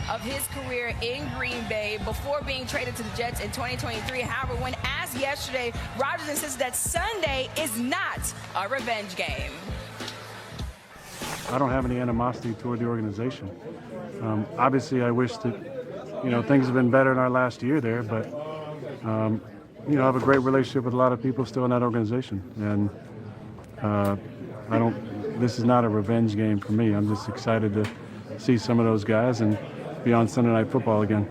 of his career in Green Bay before being traded to the Jets in 2023. However, when asked yesterday, Rodgers insisted that Sunday is not a revenge game. I don't have any animosity toward the organization. Obviously, I wish that, things have been better in our last year there, but, I have a great relationship with a lot of people still in that organization. And this is not a revenge game for me. I'm just excited to see some of those guys and be on Sunday Night Football again.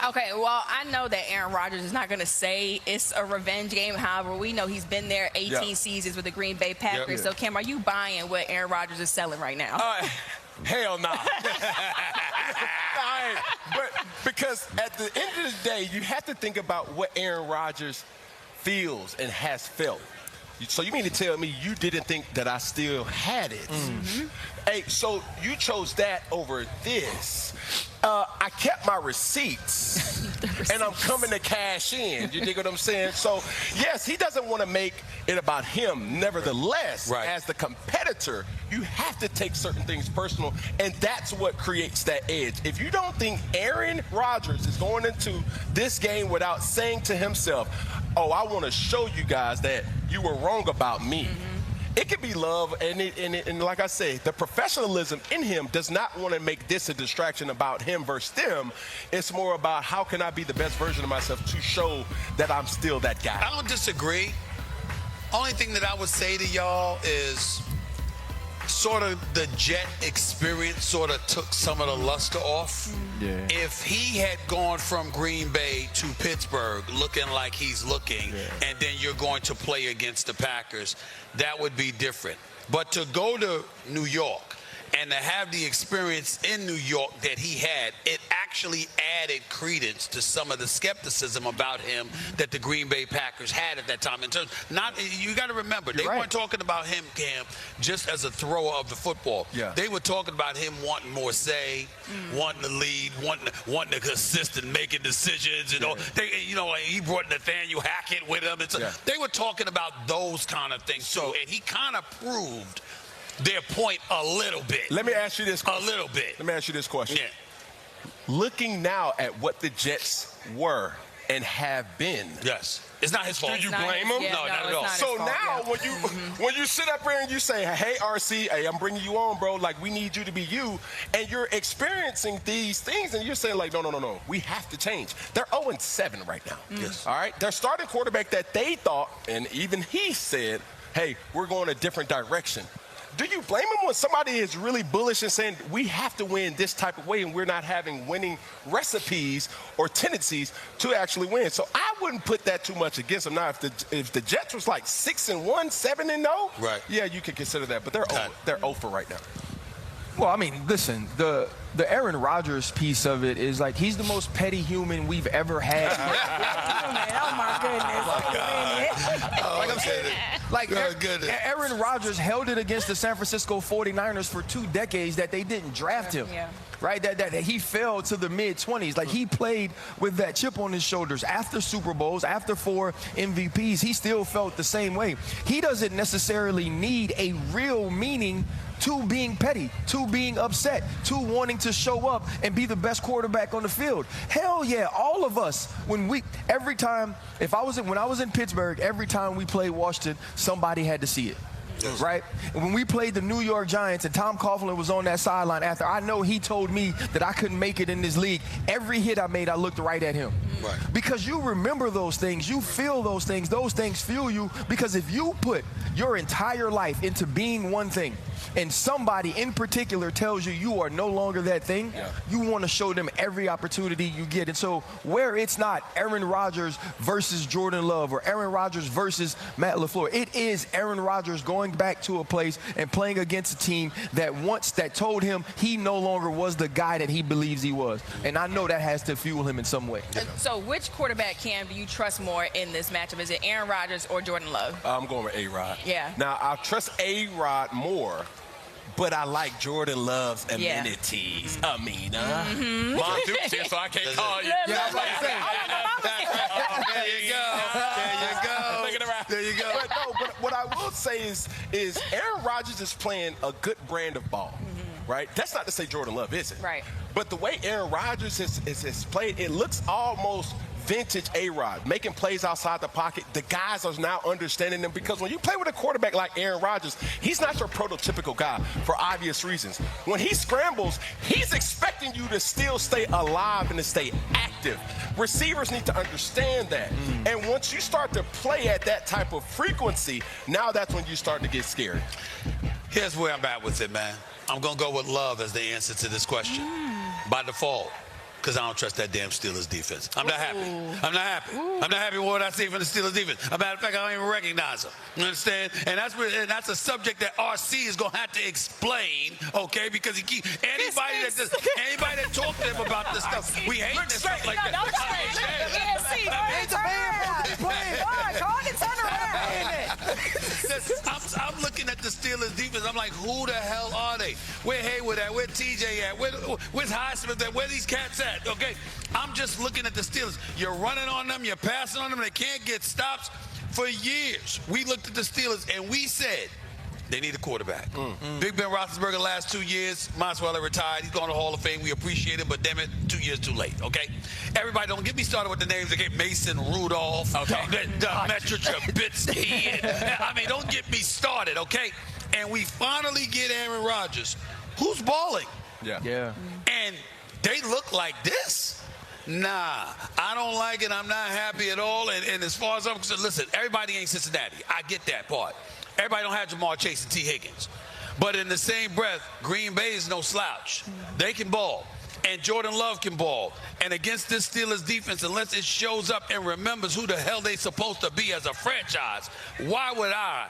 Okay, well, I know that Aaron Rodgers is not going to say it's a revenge game. However, we know he's been there 18 seasons with the Green Bay Packers. So, Cam, are you buying what Aaron Rodgers is selling right now? Hell no. But because at the end of the day, you have to think about what Aaron Rodgers feels and has felt. So you mean to tell me you didn't think that I still had it? Mm-hmm. Hey, so you chose that over this. I kept my receipts, and I'm coming to cash in. You dig what I'm saying? So, yes, he doesn't want to make it about him. Nevertheless, as the competitor, you have to take certain things personal, and that's what creates that edge. If you don't think Aaron Rodgers is going into this game without saying to himself, oh, I want to show you guys that you were wrong about me. Mm-hmm. It could be love, and like I say, the professionalism in him does not want to make this a distraction about him versus them. It's more about how can I be the best version of myself to show that I'm still that guy. I don't disagree. Only thing that I would say to y'all is sort of the Jet experience sort of took some of the luster off. Yeah. If he had gone from Green Bay to Pittsburgh looking like he's looking, and then you're going to play against the Packers, that would be different. But to go to New York and to have the experience in New York that he had, it actually added credence to some of the skepticism about him that the Green Bay Packers had at that time. In terms, you got to remember, they weren't talking about him, Cam, just as a thrower of the football. Yeah. They were talking about him wanting more say, wanting to lead, wanting to assist in making decisions. He brought Nathaniel Hackett with him. They were talking about those kind of things. And he kind of proved their point a little bit. Let me ask you this question. A little bit. Let me ask you this question. Yeah. Looking now at what the Jets were and have been. Yes. It's not his fault. Do you blame him? Yeah, no, not at all. So now when you sit up here and you say, hey, RC, hey, I'm bringing you on, bro, like we need you to be you, and you're experiencing these things and you're saying like, no, we have to change. They're 0-7 right now. Yes. All right? They're starting quarterback that they thought, and even he said, hey, we're going a different direction. Do you blame him when somebody is really bullish and saying we have to win this type of way and we're not having winning recipes or tendencies to actually win? So I wouldn't put that too much against him. Now, if the Jets was like 6-1, 7-0, yeah, you could consider that. But they're 0 for right now. Well, I mean, listen, the Aaron Rodgers piece of it is like he's the most petty human we've ever had. Oh, my goodness. Like I'm saying, like Aaron Rodgers held it against the San Francisco 49ers for 2 decades that they didn't draft him. Yeah. Right, that he fell to the mid-20s. Like he played with that chip on his shoulders after Super Bowls, after 4 MVPs. He still felt the same way. He doesn't necessarily need a real meaning to being petty, to being upset, to wanting to show up and be the best quarterback on the field. Hell yeah, all of us, when I was in Pittsburgh, every time we played Washington, somebody had to see it. Yes. Right? And when we played the New York Giants and Tom Coughlin was on that sideline after, I know he told me that I couldn't make it in this league. Every hit I made, I looked right at him. Right. Because you remember those things. You feel those things fuel you. Because if you put your entire life into being one thing, and somebody in particular tells you you are no longer that thing, you want to show them every opportunity you get. And so where it's not Aaron Rodgers versus Jordan Love or Aaron Rodgers versus Matt LaFleur, it is Aaron Rodgers going back to a place and playing against a team that told him he no longer was the guy that he believes he was. And I know that has to fuel him in some way. So which quarterback, Cam, do you trust more in this matchup? Is it Aaron Rodgers or Jordan Love? I'm going with A-Rod. Yeah. Now, I trust A-Rod more, but I like Jordan Love's amenities. Amina. Mom Duke's here, so I can't call you. There you go. There you go. But what I will say is Aaron Rodgers is playing a good brand of ball, right? That's not to say Jordan Love isn't. Right. But the way Aaron Rodgers has played, it looks almost vintage A-Rod, making plays outside the pocket. The guys are now understanding them because when you play with a quarterback like Aaron Rodgers, he's not your prototypical guy for obvious reasons. When he scrambles, he's expecting you to still stay alive and to stay active. Receivers need to understand that. And once you start to play at that type of frequency, now that's when you start to get scared. Here's where I'm at with it, man. I'm going to go with Love as the answer to this question. By default. Because I don't trust that damn Steelers defense. I'm not happy. I'm not happy. I'm not happy with what I see from the Steelers defense. As a matter of fact, I don't even recognize them. You understand? And that's a subject that RC is going to have to explain, okay? Because anybody that talks to him about this stuff, we hate this stuff like that. I'm looking at the Steelers defense. I'm like, who the hell are they? Where Hayward at? Where TJ at? Where's Highsmith at? Where these cats at? Okay, I'm just looking at the Steelers. You're running on them, you're passing on them, they can't get stops. For years, we looked at the Steelers and we said they need a quarterback. Big Ben Roethlisberger last 2 years, might as well have retired. He's going to Hall of Fame. We appreciate him, but damn it, 2 years too late, okay? Everybody, don't get me started with the names. Okay, Mason Rudolph, Metro Trubisky. I mean, don't get me started, okay? And we finally get Aaron Rodgers, who's balling. Yeah. And they look like this? Nah, I don't like it. I'm not happy at all. And as far as I'm concerned, listen, everybody ain't Cincinnati. I get that part. Everybody don't have Jamar Chase and T. Higgins. But in the same breath, Green Bay is no slouch. They can ball. And Jordan Love can ball. And against this Steelers defense, unless it shows up and remembers who the hell they supposed to be as a franchise, why would I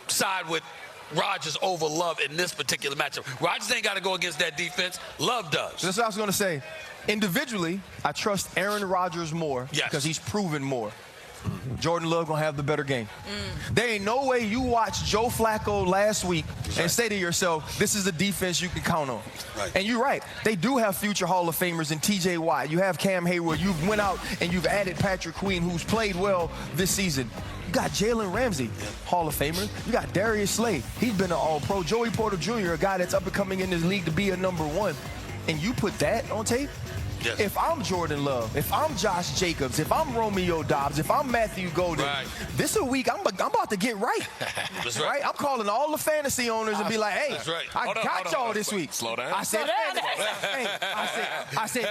side with Rodgers over Love in this particular matchup? Rodgers ain't got to go against that defense. Love does. That's what I was going to say. Individually, I trust Aaron Rodgers more because he's proven more. Jordan Love going to have the better game. There ain't no way you watch Joe Flacco last week and say to yourself, this is a defense you can count on. And you're right. They do have future Hall of Famers in TJ Watt. You have Cam Hayward. You've went out and you've added Patrick Queen, who's played well this season. You got Jalen Ramsey, Hall of Famer. You got Darius Slay. He's been an All-Pro. Joey Porter Jr., a guy that's up and coming in this league to be a #1. And you put that on tape? Yes. If I'm Jordan Love, if I'm Josh Jacobs, if I'm Romeo Dobbs, if I'm Matthew Golden, this is a week I'm about to get right. That's right. I'm calling all the fantasy owners and be like, hey, I got y'all this week. Slow down. I said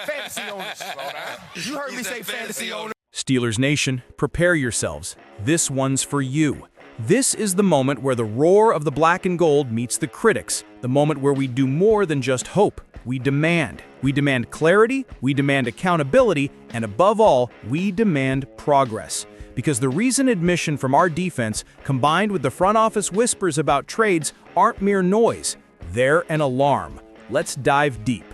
fantasy owners. Slow down. You heard me say fantasy owners. Steelers Nation, prepare yourselves. This one's for you. This is the moment where the roar of the black and gold meets the critics, the moment where we do more than just hope. We demand. We demand clarity, we demand accountability, and above all, we demand progress. Because the recent admission from our defense, combined with the front office whispers about trades, aren't mere noise. They're an alarm. Let's dive deep.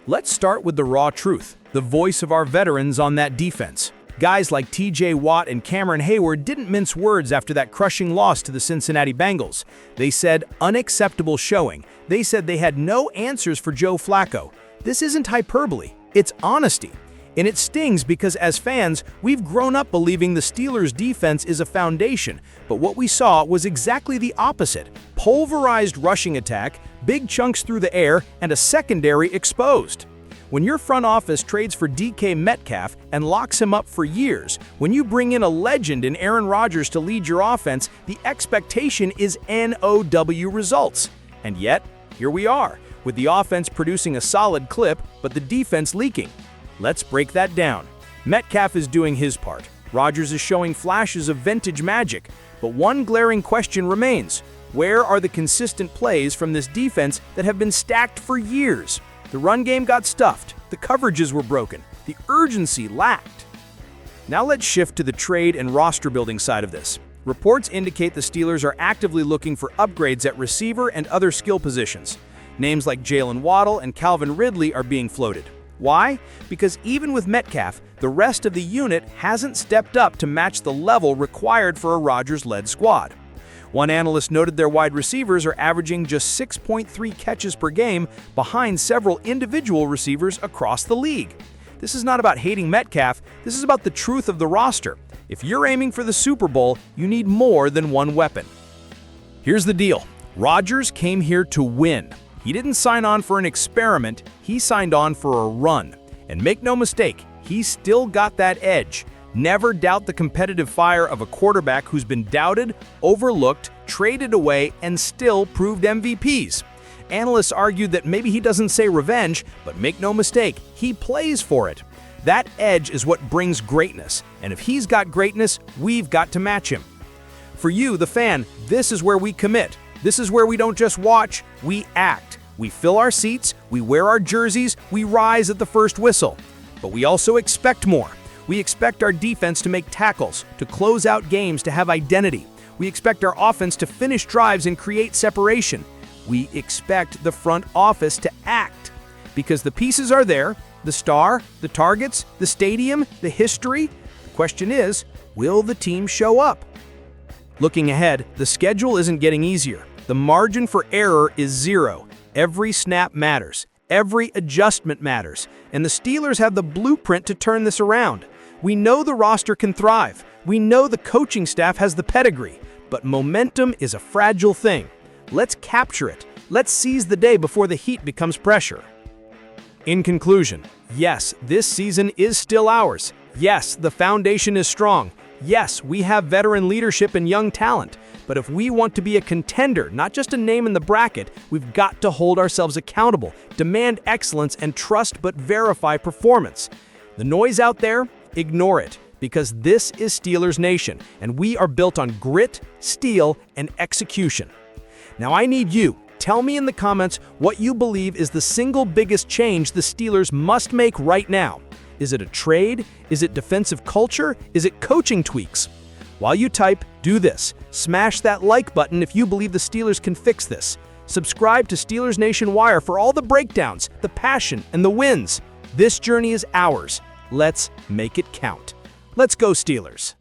Let's start with the raw truth, the voice of our veterans on that defense. Guys like TJ Watt and Cameron Hayward didn't mince words after that crushing loss to the Cincinnati Bengals. They said unacceptable showing. They said they had no answers for Joe Flacco. This isn't hyperbole, it's honesty. And it stings because as fans, we've grown up believing the Steelers' defense is a foundation, but what we saw was exactly the opposite. Pulverized rushing attack, big chunks through the air, and a secondary exposed. When your front office trades for DK Metcalf and locks him up for years, when you bring in a legend in Aaron Rodgers to lead your offense, the expectation is NOW results. And yet, here we are, with the offense producing a solid clip, but the defense leaking. Let's break that down. Metcalf is doing his part. Rodgers is showing flashes of vintage magic. But one glaring question remains. Where are the consistent plays from this defense that have been stacked for years? The run game got stuffed, the coverages were broken, the urgency lacked. Now let's shift to the trade and roster building side of this. Reports indicate the Steelers are actively looking for upgrades at receiver and other skill positions. Names like Jalen Waddle and Calvin Ridley are being floated. Why? Because even with Metcalf, the rest of the unit hasn't stepped up to match the level required for a Rodgers-led squad. One analyst noted their wide receivers are averaging just 6.3 catches per game behind several individual receivers across the league. This is not about hating Metcalf, this is about the truth of the roster. If you're aiming for the Super Bowl, you need more than one weapon. Here's the deal. Rodgers came here to win. He didn't sign on for an experiment, he signed on for a run. And make no mistake, he's still got that edge. Never doubt the competitive fire of a quarterback who's been doubted, overlooked, traded away, and still proved MVPs. Analysts argue that maybe he doesn't say revenge, but make no mistake, he plays for it. That edge is what brings greatness, and if he's got greatness, we've got to match him. For you, the fan, this is where we commit. This is where we don't just watch, we act. We fill our seats, we wear our jerseys, we rise at the first whistle. But we also expect more. We expect our defense to make tackles, to close out games, to have identity. We expect our offense to finish drives and create separation. We expect the front office to act. Because the pieces are there, the star, the targets, the stadium, the history. The question is, will the team show up? Looking ahead, the schedule isn't getting easier. The margin for error is zero. Every snap matters. Every adjustment matters. And the Steelers have the blueprint to turn this around. We know the roster can thrive. We know the coaching staff has the pedigree. But momentum is a fragile thing. Let's capture it. Let's seize the day before the heat becomes pressure. In conclusion, yes, this season is still ours. Yes, the foundation is strong. Yes, we have veteran leadership and young talent. But if we want to be a contender, not just a name in the bracket, we've got to hold ourselves accountable, demand excellence, and trust but verify performance. The noise out there, ignore it, because this is Steelers Nation, and we are built on grit, steel, and execution. Now I need you. Tell me in the comments what you believe is the single biggest change the Steelers must make right now. Is it a trade? Is it defensive culture? Is it coaching tweaks? While you type, do this. Smash that like button if you believe the Steelers can fix this. Subscribe to Steelers Nation Wire for all the breakdowns, the passion, and the wins. This journey is ours. Let's make it count. Let's go, Steelers.